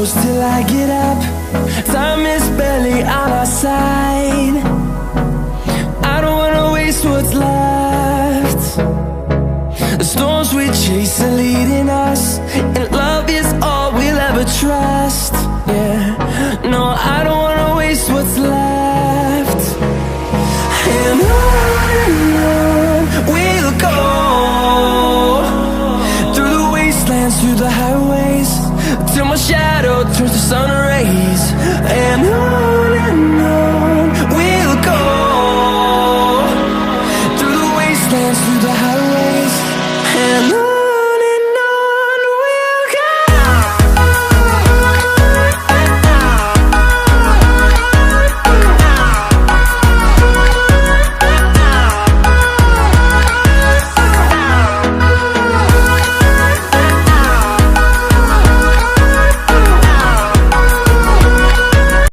close till I get up. Time is barely on our side. I don't wanna waste what's left. The storms we chase are leading us.